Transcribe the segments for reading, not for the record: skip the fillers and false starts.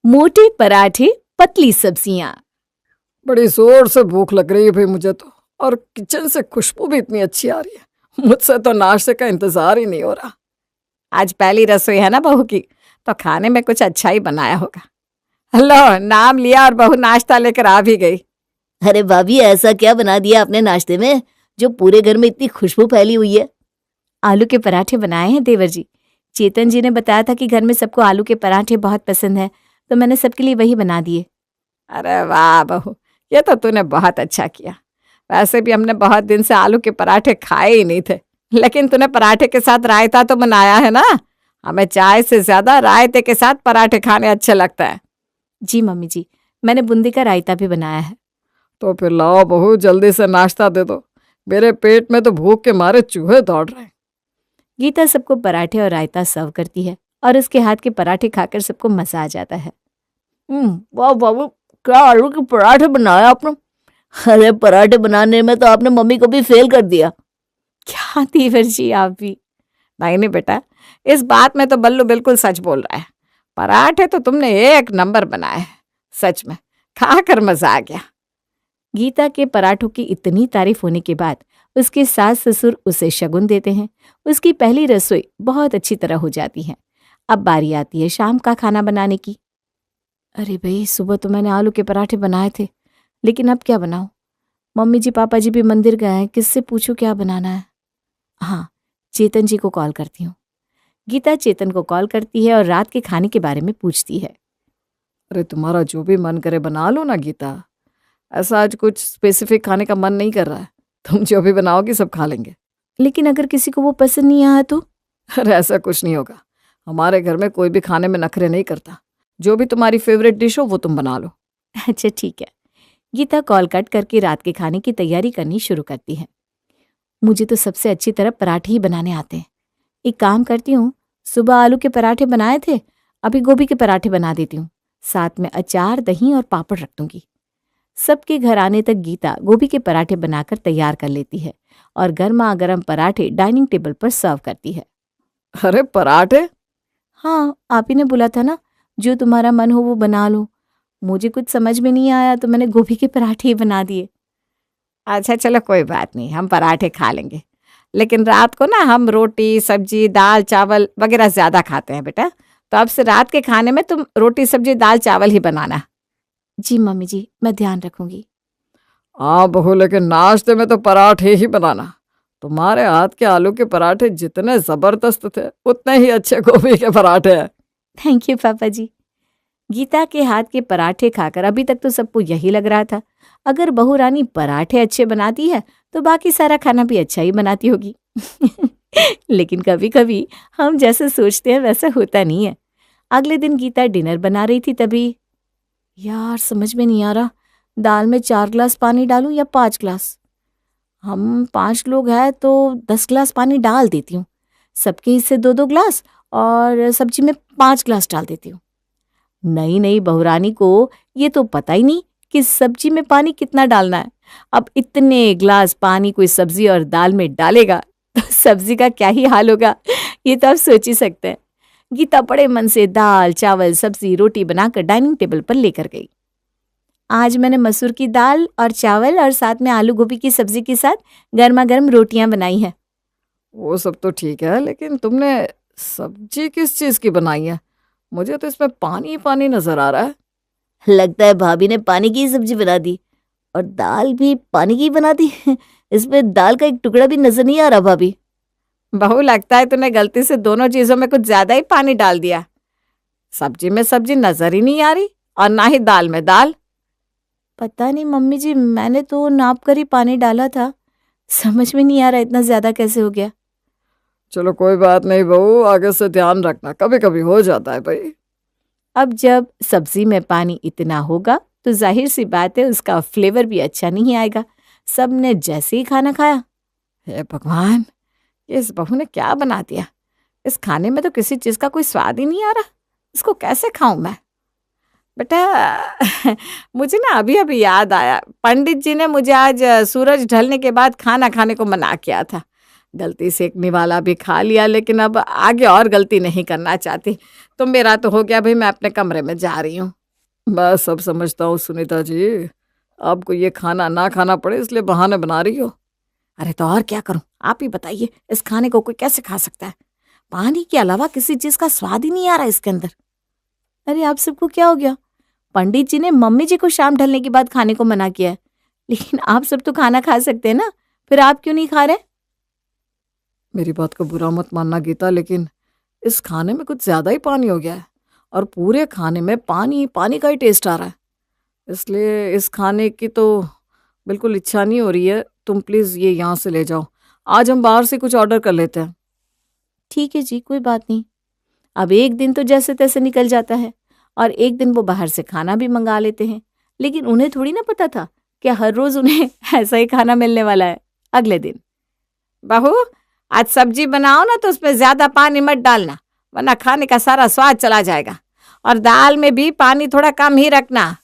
मोटे पराठे, पतली सब्जियां। बड़ी जोर से भूख लग रही है भाई मुझे तो, और किचन से खुशबू भी इतनी अच्छी आ रही है। मुझसे तो नाश्ते का इंतजार ही नहीं हो रहा। आज पहली रसोई है ना बहू की, तो खाने में कुछ अच्छा ही बनाया होगा। लो, नाम लिया और बहू नाश्ता लेकर आ भी गई। अरे भाभी, ऐसा क्या बना दिया आपने नाश्ते में जो पूरे घर में इतनी खुशबू फैली हुई है? आलू के पराठे बनाए हैं देवर जी। चेतन जी ने बताया था कि घर में सबको आलू के पराठे बहुत पसंद है, तो मैंने सबके लिए वही बना दिए। अरे वाह बहू, ये तो तूने बहुत अच्छा किया। वैसे भी हमने बहुत दिन से आलू के पराठे खाए ही नहीं थे, लेकिन तूने पराठे के साथ रायता तो बनाया है ना। हमें चाय से ज्यादा रायते के साथ पराठे खाने अच्छे लगता है। जी मम्मी जी, मैंने बूंदी का रायता भी बनाया है। तो फिर लाओ बहू, जल्दी से नाश्ता दे दो। मेरे पेट में तो भूख के मारे चूहे दौड़ रहे हैं। गीता सबको पराठे और रायता सर्व करती है और उसके हाथ के पराठे खाकर सबको मजा आ जाता है। वाह बाबू, क्या आलू के पराठे बनाए आपने? अरे पराठे बनाने में तो आपने मम्मी को भी फेल कर दिया। क्या देवर जी आप भी। नहीं बेटा, इस बात में तो बल्लू बिल्कुल सच बोल रहा है। पराठे तो तुमने एक नंबर बनाए, सच में खाकर मजा आ गया। गीता के पराठों की इतनी तारीफ होने के बाद उसके सास ससुर उसे शगुन देते हैं। उसकी पहली रसोई बहुत अच्छी तरह हो जाती है। अब बारी आती है शाम का खाना बनाने की। अरे भाई, सुबह तो मैंने आलू के पराठे बनाए थे, लेकिन अब क्या बनाऊं? मम्मी जी पापा जी भी मंदिर गए हैं, किससे पूछूं क्या बनाना है? हाँ, चेतन जी को कॉल करती हूँ। गीता चेतन को कॉल करती है और रात के खाने के बारे में पूछती है। अरे तुम्हारा जो भी मन करे बना लो ना गीता। ऐसा आज कुछ स्पेसिफिक खाने का मन नहीं कर रहा है। तुम जो भी बनाओगी सब खा लेंगे। लेकिन अगर किसी को वो पसंद नहीं आया तो? अरे ऐसा कुछ नहीं होगा। हमारे घर में कोई भी खाने में नखरे नहीं करता। जो भी तुम्हारी फेवरेट डिश हो वो तुम बना लो। अच्छा ठीक है। गीता कॉल कट करके रात के खाने की तैयारी करनी शुरू करती है। मुझे तो सबसे अच्छी तरह पराठे ही बनाने आते हैं। एक काम करती हूँ, सुबह आलू के पराठे बनाए थे, अभी गोभी के पराठे बना देती हूँ। साथ में अचार, दही और पापड़ रख दूंगी। सबके घर आने तक गीता गोभी के पराठे बनाकर तैयार कर लेती है और गर्मा गर्म पराठे डाइनिंग टेबल पर सर्व करती है। अरे पराठे? हाँ, आप ही ने बोला था ना, जो तुम्हारा मन हो वो बना लो। मुझे कुछ समझ में नहीं आया तो मैंने गोभी के पराठे ही बना दिए। अच्छा चलो कोई बात नहीं, हम पराठे खा लेंगे, लेकिन रात को ना हम रोटी सब्जी दाल चावल वगैरह ज्यादा खाते हैं बेटा। तो अब से रात के खाने में तुम रोटी सब्जी दाल चावल ही बनाना। जी मम्मी जी, मैं ध्यान रखूंगी। हाँ बहू, लेकिन नाश्ते में तो पराठे ही बनाना। तुम्हारे हाथ के आलू के पराठे जितने जबरदस्त थे उतने ही अच्छे गोभी के पराठे हैं। थैंक यू पापा जी। गीता के हाथ के पराठे खाकर अभी तक तो सबको यही लग रहा था, अगर बहू रानी पराठे अच्छे बनाती है तो बाकी सारा खाना भी अच्छा ही बनाती होगी। लेकिन कभी कभी हम जैसे सोचते हैं वैसा होता नहीं है। अगले दिन गीता डिनर बना रही थी, तभी यार समझ में नहीं आ रहा, दाल में 4 ग्लास पानी डालूं या 5 ग्लास? हम 5 लोग हैं तो 10 ग्लास पानी डाल देती हूँ। सबके हिस्से 2-2 ग्लास और सब्जी में 5 ग्लास डाल देती हूँ। नई नई बहुरानी को ये तो पता ही नहीं कि सब्जी में पानी कितना डालना है। अब इतने ग्लास पानी कोई सब्जी और दाल में डालेगा तो सब्जी का क्या ही हाल होगा, ये तो आप सोच ही सकते हैं। गीता बड़े मन से दाल चावल सब्जी रोटी बनाकर डाइनिंग टेबल पर लेकर गई। आज मैंने मसूर की दाल और चावल और साथ में आलू गोभी की सब्जी के साथ गर्मा गर्म रोटियां बनाई हैं। वो सब तो ठीक है, लेकिन तुमने सब्जी किस चीज की बनाई है? मुझे तो इसमें पानी पानी नजर आ रहा है। लगता है भाभी ने पानी की सब्जी बना दी, और दाल भी पानी की बना दी। इसमें दाल का एक टुकड़ा भी नजर नहीं आ रहा भाभी। बहू, लगता है तूने गलती से दोनों चीजों में कुछ ज्यादा ही पानी डाल दिया। सब्जी में सब्जी नजर ही नहीं आ रही और ना ही दाल में दाल। पता नहीं मम्मी जी, मैंने तो नाप कर ही पानी डाला था, समझ में नहीं आ रहा इतना ज्यादा कैसे हो गया। चलो कोई बात नहीं बहू, आगे से ध्यान रखना, कभी कभी हो जाता है भाई। अब जब सब्जी में पानी इतना होगा तो जाहिर सी बात है उसका फ्लेवर भी अच्छा नहीं आएगा। सब ने जैसे ही खाना खाया, हे भगवान, इस बहू ने क्या बना दिया। इस खाने में तो किसी चीज का कोई स्वाद ही नहीं आ रहा, इसको कैसे खाऊं मैं? बेटा मुझे ना अभी अभी याद आया, पंडित जी ने मुझे आज सूरज ढलने के बाद खाना खाने को मना किया था, गलती सेकने वाला भी खा लिया, लेकिन अब आगे और गलती नहीं करना चाहती। तो मेरा तो हो गया भाई, मैं अपने कमरे में जा रही हूँ। मैं सब समझता हूँ सुनीता जी, आपको ये खाना ना खाना पड़े इसलिए बहाने बना रही हो। अरे तो और क्या करूं, आप ही बताइए, इस खाने को कोई कैसे खा सकता है? पानी के अलावा किसी चीज का स्वाद ही नहीं आ रहा इसके अंदर। अरे आप सबको क्या हो गया? पंडित जी ने मम्मी जी को शाम ढलने के बाद खाने को मना किया है, लेकिन आप सब तो खाना खा सकते हैं ना, फिर आप क्यों नहीं खा रहे? मेरी बात को बुरा मत मानना गीता, लेकिन इस खाने में कुछ ज्यादा ही पानी हो गया है और पूरे खाने में पानी पानी का ही टेस्ट आ रहा है, इसलिए इस खाने की तो बिल्कुल इच्छा नहीं हो रही है। तुम प्लीज ये यहाँ से ले जाओ, आज हम बाहर से कुछ ऑर्डर कर लेते हैं। ठीक है जी, कोई बात नहीं। अब एक दिन तो जैसे तैसे निकल जाता है और एक दिन वो बाहर से खाना भी मंगा लेते हैं, लेकिन उन्हें थोड़ी ना पता था कि हर रोज उन्हें ऐसा ही खाना मिलने वाला है। अगले दिन, बहू आज सब्जी बनाओ ना, तो उसमें ज्यादा पानी मत डालना, वरना खाने का सारा स्वाद चला जाएगा। और दाल में भी पानी थोड़ा कम ही रखना।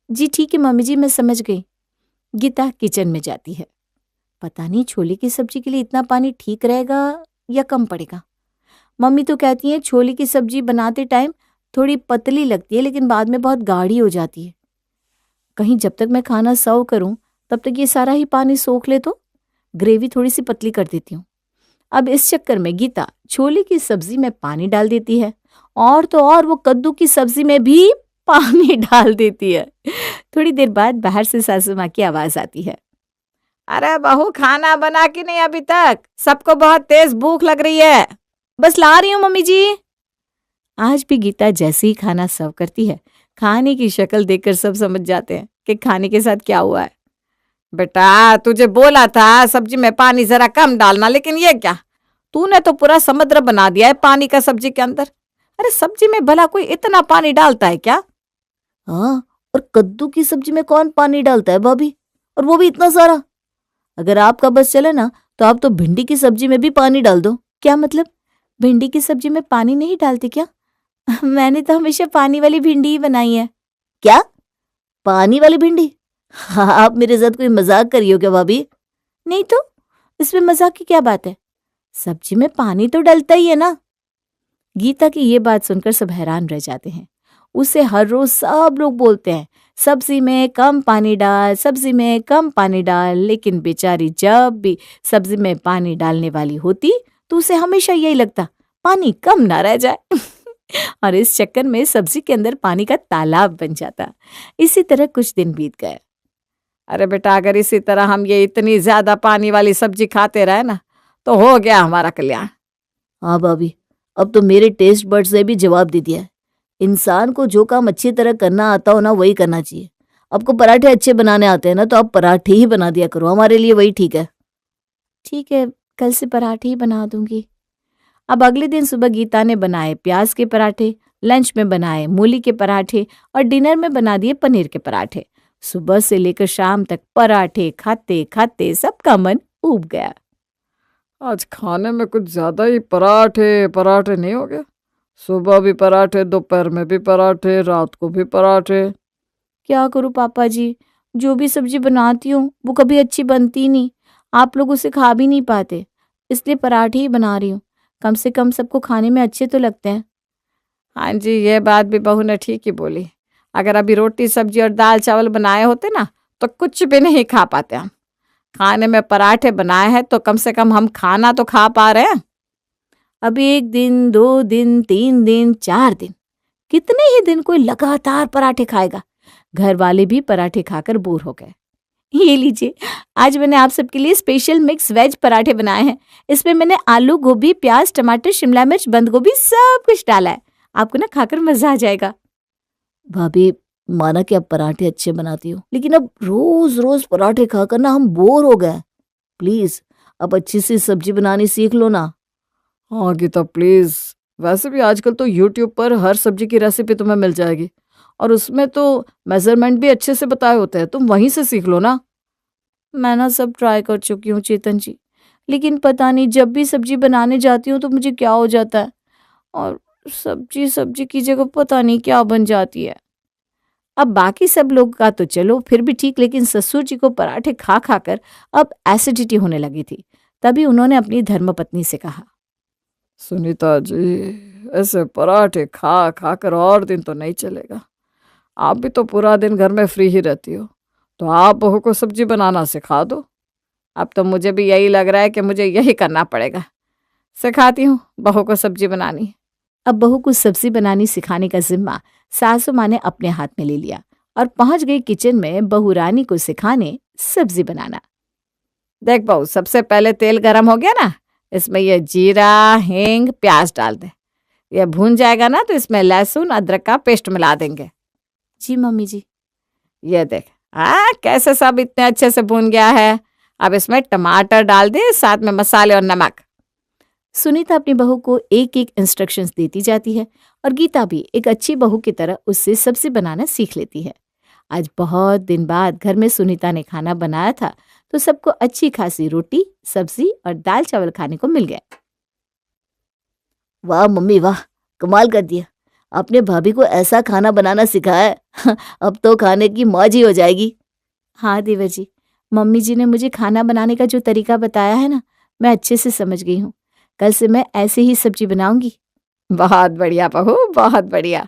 जी ठीक है मम्मी जी, मैं समझ गई। गीता किचन में जाती है। पता नहीं छोले की सब्जी के लिए इतना पानी ठीक रहेगा या कम पड़ेगा। मम्मी तो कहती हैं छोले की सब्जी बनाते टाइम थोड़ी पतली लगती है, लेकिन बाद में बहुत गाढ़ी हो जाती है। कहीं जब तक मैं खाना सर्व करूं तब तक ये सारा ही पानी सोख ले, तो ग्रेवी थोड़ी सी पतली कर देती हूँ। अब इस चक्कर में गीता छोले की सब्जी में पानी डाल देती है, और तो और वो कद्दू की सब्जी में भी पानी डाल देती है। थोड़ी देर बाद बाहर से सासू माँ की आवाज आती है। अरे बहू, खाना बना कि नहीं अभी तक? सबको बहुत तेज भूख लग रही है। बस ला रही हूँ मम्मी जी। आज भी गीता जैसे ही खाना सर्व करती है, खाने की शक्ल देखकर सब समझ जाते हैं कि खाने के साथ क्या हुआ है। बेटा तुझे बोला था सब्जी में पानी जरा कम डालना, लेकिन ये क्या, तूने तो पूरा समुद्र बना दिया है पानी का सब्जी के अंदर। अरे सब्जी में भला कोई इतना पानी डालता है क्या? हाँ, और कद्दू की सब्जी में कौन पानी डालता है भाभी, और वो भी इतना सारा। अगर आपका बस चले ना तो आप तो भिंडी की सब्जी में भी पानी डाल दो। क्या मतलब, भिंडी की सब्जी में पानी नहीं डालते क्या? मैंने तो हमेशा पानी वाली भिंडी ही बनाई है। क्या, पानी वाली भिंडी? हाँ, आप मेरे साथ कोई मजाक करी हो क्या भाभी? नहीं तो इसमें मजाक की क्या बात है, सब्जी में पानी तो डलता ही है ना। गीता की ये बात सुनकर सब हैरान रह जाते हैं। उसे हर रोज सब लोग बोलते हैं सब्जी में कम पानी डाल, सब्जी में कम पानी डाल, लेकिन बेचारी जब भी सब्जी में पानी डालने वाली होती तो उसे हमेशा यही लगता पानी कम ना रह जाए। और इस चक्कर में सब्जी के अंदर पानी का तालाब बन जाता। इसी तरह कुछ दिन बीत गए। अरे बेटा, अगर इसी तरह हम ये इतनी ज्यादा पानी वाली सब्जी खाते रहे ना, तो हो गया हमारा कल्याण। हाँ भाभी, अब तो मेरे टेस्ट बर्ड से भी जवाब दे दिया है। इंसान को जो काम अच्छी तरह करना आता हो ना, वही करना चाहिए। आपको पराठे अच्छे बनाने आते हैं ना, तो आप पराठे ही बना दिया करो, हमारे लिए वही ठीक है। ठीक है, कल से पराठे ही बना दूंगी। अब अगले दिन सुबह गीता ने बनाए प्याज के पराठे, लंच में बनाए मूली के पराठे और डिनर में बना दिए पनीर के पराठे। सुबह से लेकर शाम तक पराठे खाते खाते सबका मन ऊब गया। आज खाने में कुछ ज्यादा ही पराठे पराठे नहीं हो गया? सुबह भी पराठे, दोपहर में भी पराठे, रात को भी पराठे। क्या करूं पापा जी, जो भी सब्जी बनाती हूँ वो कभी अच्छी बनती नहीं। आप लोग उसे खा भी नहीं पाते, इसलिए पराठे ही बना रही हूँ। कम से कम सबको खाने में अच्छे तो लगते हैं। हाँ जी, ये बात भी बहू ने ठीक ही बोली। अगर अभी रोटी सब्जी और दाल चावल बनाए होते ना, तो कुछ भी नहीं खा पाते हम। खाने में पराठे बनाए हैं तो कम से कम हम खाना तो खा पा रहे हैं। अब 1 दिन, 2 दिन, 3 दिन, 4 दिन, कितने ही दिन कोई लगातार पराठे खाएगा। घर वाले भी पराठे खाकर बोर हो गए। ये लीजिए, आज मैंने आप सबके लिए स्पेशल मिक्स वेज पराठे बनाए हैं। इसमें मैंने आलू, गोभी, प्याज, टमाटर, शिमला मिर्च, बंद गोभी सब कुछ डाला है। आपको ना खाकर मजा आ जाएगा। भाभी, माना कि आप पराठे अच्छे बनाती हो, लेकिन अब रोज रोज पराठे खाकर ना हम बोर हो गए। प्लीज अब अच्छी सी सब्जी बनानी सीख लो ना। हाँ गीता प्लीज, वैसे भी आजकल तो यूट्यूब पर हर सब्जी की रेसिपी तुम्हें मिल जाएगी, और उसमें तो मेजरमेंट भी अच्छे से बताए होते हैं, तुम वहीं से सीख लो ना। मैं ना सब ट्राई कर चुकी हूँ चेतन जी, लेकिन पता नहीं जब भी सब्जी बनाने जाती हूँ तो मुझे क्या हो जाता है, और सब्जी सब्जी की जगह पता नहीं क्या बन जाती है। अब बाकी सब लोग का तो चलो फिर भी ठीक, लेकिन ससुर जी को पराठे खा खाकर अब एसिडिटी होने लगी थी। तभी उन्होंने अपनी धर्मपत्नी से कहा, सुनीता जी, ऐसे पराठे खा खा कर और दिन तो नहीं चलेगा। आप भी तो पूरा दिन घर में फ्री ही रहती हो, तो आप बहू को सब्जी बनाना सिखा दो। अब तो मुझे भी यही लग रहा है कि मुझे यही करना पड़ेगा। सिखाती हूँ बहू को सब्जी बनानी। अब बहू को सब्जी बनानी सिखाने का जिम्मा सासू माँ ने अपने हाथ में ले लिया और पहुंच गई किचन में बहू रानी को सिखाने सब्जी बनाना। देख बहू, सबसे पहले तेल गरम हो गया ना, इसमें ये जीरा, हींग, प्याज डाल दे। ये भून जाएगा ना तो इसमें लहसुन अदरक का पेस्ट मिला देंगे। जी मम्मी जी। ये देख, कैसे सब इतने अच्छे से भून गया है। अब इसमें टमाटर डाल दे, साथ में मसाले और नमक। सुनीता अपनी बहू को एक एक इंस्ट्रक्शंस देती जाती है और गीता भी एक अच्छी बहू की तरह उससे सब्जी बनाना सीख लेती है। आज बहुत दिन बाद घर में सुनीता ने खाना बनाया था तो सबको अच्छी खासी रोटी, सब्जी और दाल चावल खाने को मिल गया। वाह मम्मी वाह, कमाल कर दिया। आपने भाभी को ऐसा खाना बनाना सिखाया है। अब तो खाने की मौज ही हो जाएगी। हाँ देवर जी, मम्मी जी ने मुझे खाना बनाने का जो तरीका बताया है ना, मैं अच्छे से समझ गई हूँ। कल से मैं ऐसे ही सब्जी बनाऊंगी। बहुत बढ़िया बहू, बहुत बढ़िया।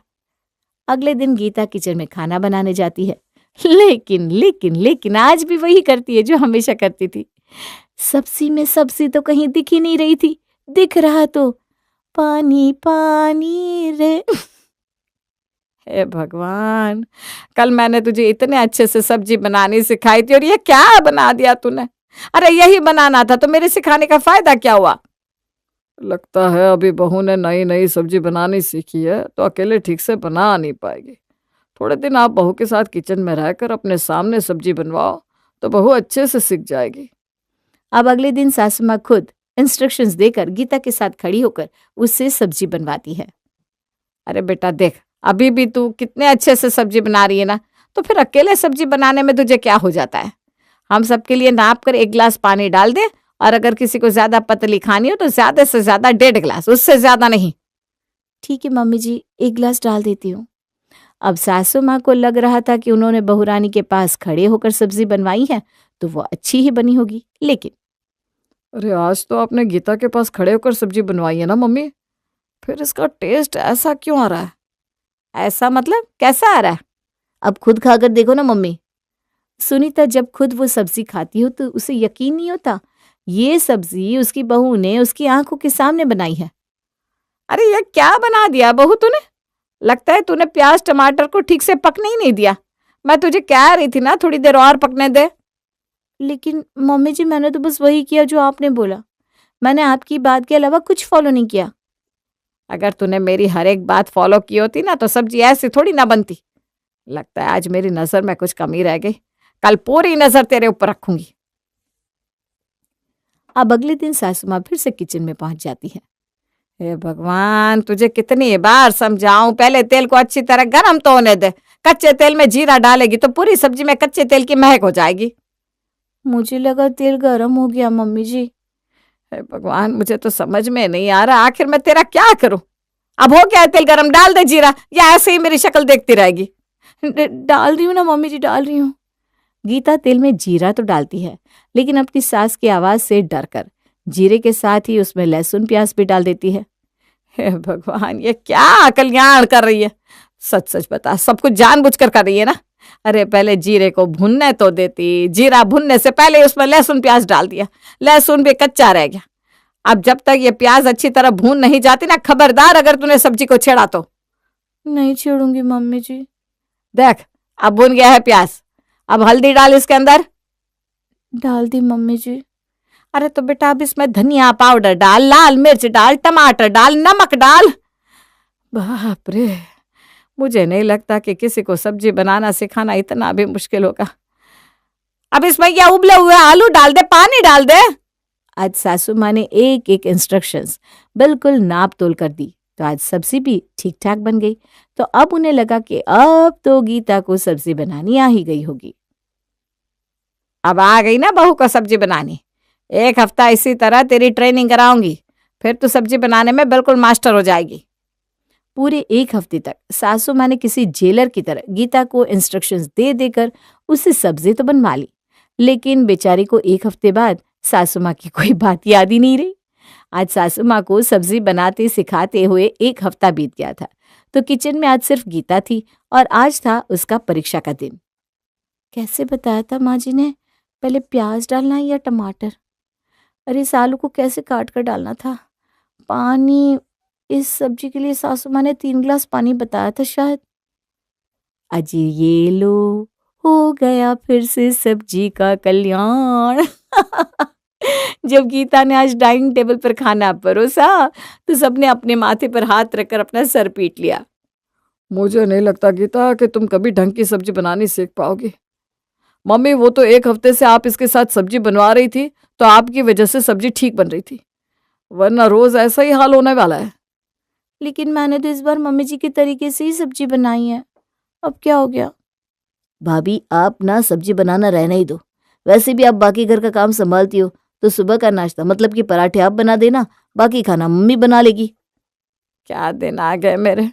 अगले दिन गीता किचन में खाना बनाने जाती है, लेकिन आज भी वही करती है जो हमेशा करती थी। सब्जी में सब्जी तो कहीं दिख ही नहीं रही थी, दिख रहा तो पानी पानी रे। हे भगवान, कल मैंने तुझे इतने अच्छे से सब्जी बनानी सिखाई थी और ये क्या बना दिया तूने। अरे यही बनाना था तो मेरे सिखाने का फायदा क्या हुआ। लगता है अभी बहू ने नई नई सब्जी बनानी सीखी है तो अकेले ठीक से बना नहीं पाएगी। थोड़े दिन आप बहू के साथ किचन में रहकर अपने सामने सब्जी बनवाओ तो बहू अच्छे से सीख जाएगी। अब अगले दिन सासू माँ खुद इंस्ट्रक्शंस देकर गीता के साथ खड़ी होकर उससे सब्जी बनवाती है। अरे बेटा देख, अभी भी तू कितने अच्छे से सब्जी बना रही है ना, तो फिर अकेले सब्जी बनाने में तुझे क्या हो जाता है। हम सबके लिए नाप कर 1 गिलास पानी डाल दे और अगर किसी को ज्यादा पतली खानी हो तो ज्यादा से ज्यादा 1.5 गिलास, उससे ज्यादा नहीं। ठीक है मम्मी जी, 1 गिलास डाल देती हूँ। अब सासू माँ को लग रहा था कि उन्होंने बहू रानी के पास खड़े होकर सब्जी बनवाई है तो वो अच्छी ही बनी होगी, लेकिन अरे आज तो आपने गीता के पास खड़े होकर सब्जी बनवाई है ना मम्मी, फिर इसका टेस्ट ऐसा क्यों आ रहा है। ऐसा मतलब कैसा आ रहा है? अब खुद खाकर देखो ना मम्मी। सुनीता जब खुद वो सब्जी खाती हो तो उसे यकीन नहीं होता, ये सब्जी उसकी बहू ने उसकी आंखों के सामने बनाई है। अरे ये क्या बना दिया बहू तूने। लगता है तूने प्याज टमाटर को ठीक से पकने ही नहीं दिया। मैं तुझे कह रही थी ना थोड़ी देर और पकने दे। लेकिन मम्मी जी, मैंने तो बस वही किया जो आपने बोला। मैंने आपकी बात के अलावा कुछ फॉलो नहीं किया। अगर तूने मेरी हर एक बात फॉलो की होती ना तो सब्जी ऐसी थोड़ी ना बनती। लगता है आज मेरी नजर में कुछ कमी रह गई, कल पूरी नजर तेरे ऊपर रखूंगी। अब अगले दिन सासू माँ फिर से किचन में पहुंच जाती है। हे भगवान, तुझे कितनी बार समझाऊं, पहले तेल को अच्छी तरह गरम तो होने दे। कच्चे तेल में जीरा डालेगी तो पूरी सब्जी में कच्चे तेल की महक हो जाएगी। मुझे लगा तेल गरम हो गया मम्मी जी। हे भगवान, मुझे तो समझ में नहीं आ रहा आखिर मैं तेरा क्या करूं। अब हो गया है तेल गरम, डाल दे जीरा, या ऐसे ही मेरी शक्ल देखती रहेगी। डाल रही हूँ ना मम्मी जी, डाल रही हूँ। गीता तेल में जीरा तो डालती है लेकिन अपनी सास की आवाज से डरकर जीरे के साथ ही उसमें लहसुन प्याज भी डाल देती है। हे भगवान, ये क्या कल्याण कर रही है। सच सच बता, सब कुछ जानबूझकर कर रही है ना। अरे पहले जीरे को भुनने तो देती, जीरा भुनने से पहले उसमें लहसुन प्याज डाल दिया, लहसुन भी कच्चा रह गया। अब जब तक ये प्याज अच्छी तरह भून नहीं जाती ना, खबरदार अगर तूने सब्जी को छेड़ा तो। नहीं छेड़ूंगी मम्मी जी। देख अब भुन गया है प्याज, अब हल्दी डाल इसके अंदर। डाल दी मम्मी जी। अरे तो बेटा अब इसमें धनिया पाउडर डाल, लाल मिर्च डाल, टमाटर डाल, नमक डाल। बाप रे, मुझे नहीं लगता कि किसी को सब्जी बनाना सिखाना इतना भी मुश्किल होगा। अब इसमें क्या उबले हुए आलू डाल दे, पानी डाल दे। आज सासू माँ ने एक एक इंस्ट्रक्शंस बिल्कुल नाप तोल कर दी तो आज सब्जी भी ठीक ठाक बन गई। तो अब उन्हें लगा कि अब तो गीता को सब्जी बनानी आ ही गई होगी। अब आ गई ना बहू को सब्जी बनानी। 1 हफ्ता इसी तरह तेरी ट्रेनिंग कराऊंगी, फिर तू सब्जी बनाने में बिल्कुल मास्टर हो जाएगी। पूरे 1 हफ्ते तक सासू माँ ने किसी जेलर की तरह गीता को इंस्ट्रक्शंस दे देकर उससे सब्जी तो बनवा ली, लेकिन बेचारी को 1 हफ्ते बाद सासू माँ की कोई बात याद ही नहीं रही। आज सासू माँ को सब्जी बनाते सिखाते हुए 1 हफ्ता बीत गया था, तो किचन में आज सिर्फ गीता थी और आज था उसका परीक्षा का दिन। कैसे बताया था माँ जी ने, पहले प्याज डालना है या टमाटर? अरे इस आलू को कैसे काट कर डालना था? पानी, इस सब्जी के लिए सासू माँ ने 3 गिलास पानी बताया था शायद। अजी ये लो, हो गया फिर से सब्जी का कल्याण। जब गीता ने आज डाइनिंग टेबल पर खाना परोसा तो सबने अपने माथे पर हाथ रखकर अपना सर पीट लिया। मुझे नहीं लगता गीता कि तुम कभी ढंग की सब्जी बनानी सीख पाओगी। मम्मी, वो तो 1 हफ्ते से आप इसके साथ सब्जी बनवा रही थी, तो आपकी वजह से सब्जी ठीक बन रही थी, वरना रोज ऐसा ही हाल होने वाला है। लेकिन मैंने तो इस बार मम्मी जी के तरीके से ही सब्जी बनाई है, अब क्या हो गया? भाभी आप ना सब्जी बनाना रहने ही दो। वैसे भी आप बाकी घर का काम संभालती हो, तो सुबह का नाश्ता मतलब कि पराठे आप बना देना, बाकी खाना मम्मी बना लेगी। क्या दिन आ गए मेरे,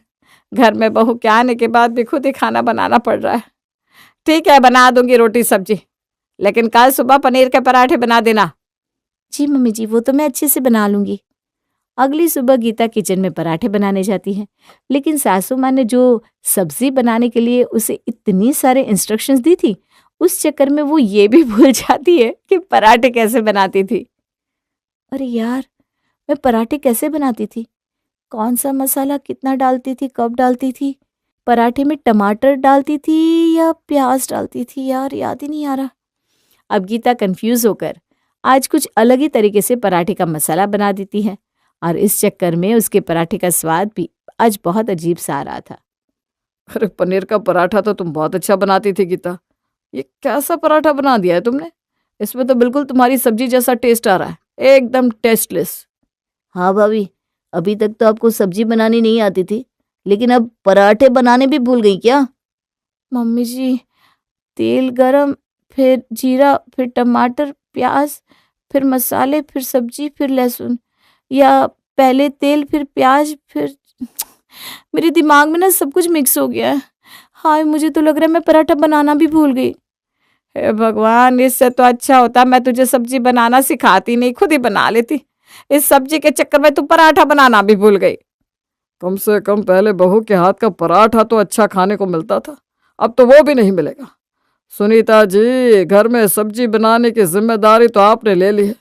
घर में बहू के आने के बाद भी खुद ही खाना बनाना पड़ रहा है। ठीक है, बना दूंगी रोटी सब्जी, लेकिन कल सुबह पनीर के पराठे बना देना। जी मम्मी जी, वो तो मैं अच्छे से बना लूंगी। अगली सुबह गीता किचन में पराठे बनाने जाती है, लेकिन सासू माँ ने जो सब्जी बनाने के लिए उसे इतनी सारे इंस्ट्रक्शंस दी थी, उस चक्कर में वो ये भी भूल जाती है कि पराठे कैसे बनाती थी। अरे यार, मैं पराठे कैसे बनाती थी? कौन सा मसाला कितना डालती थी, कब डालती थी? पराठे में टमाटर डालती थी या प्याज डालती थी? यार याद ही नहीं आ रहा। अब गीता कंफ्यूज होकर आज कुछ अलग ही तरीके से पराठे का मसाला बना देती है और इस चक्कर में उसके पराठे का स्वाद भी आज बहुत अजीब सा आ रहा था। अरे पनीर का पराठा तो तुम बहुत अच्छा बनाती थी गीता, ये कैसा पराठा बना दिया है तुमने? इसमें तो बिल्कुल तुम्हारी सब्जी जैसा टेस्ट आ रहा है, एकदम टेस्टलेस। हाँ भाभी, अभी तक तो आपको सब्जी बनानी नहीं आती थी, लेकिन अब पराठे बनाने भी भूल गई क्या? मम्मी जी, तेल गरम, फिर जीरा, फिर टमाटर, प्याज, फिर मसाले, फिर सब्जी, फिर लहसुन, या पहले तेल फिर प्याज फिर मेरे दिमाग में ना सब कुछ मिक्स हो गया है। हाय, मुझे तो लग रहा है मैं पराठा बनाना भी भूल गई। हे भगवान, इससे तो अच्छा होता मैं तुझे सब्जी बनाना सिखाती नहीं, खुद ही बना लेती। इस सब्जी के चक्कर में तू पराठा बनाना भी भूल गई। कम से कम पहले बहू के हाथ का पराठा तो अच्छा खाने को मिलता था, अब तो वो भी नहीं मिलेगा। सुनीता जी, घर में सब्जी बनाने की जिम्मेदारी तो आपने ले ली है,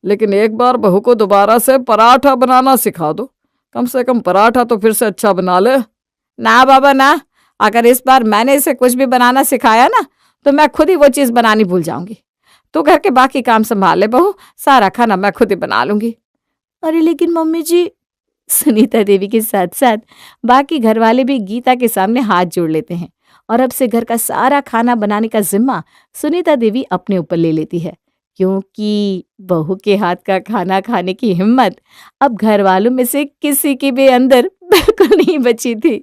लेकिन एक बार बहू को दोबारा से पराठा बनाना सिखा दो। कम से कम पराठा तो फिर से अच्छा बना ले। ना बाबा ना, अगर इस बार मैंने इसे कुछ भी बनाना सिखाया ना, तो मैं खुद ही वो चीज बनानी भूल जाऊंगी। तू घर के बाकी काम संभाल ले बहू, सारा खाना मैं खुद ही बना लूंगी। अरे लेकिन मम्मी जी, सुनीता देवी के साथ साथ बाकी घर वाले भी गीता के सामने हाथ जोड़ लेते हैं और अब से घर का सारा खाना बनाने का जिम्मा सुनीता देवी अपने ऊपर ले लेती है, क्योंकि बहू के हाथ का खाना खाने की हिम्मत अब घर वालों में से किसी के भी अंदर बिल्कुल नहीं बची थी।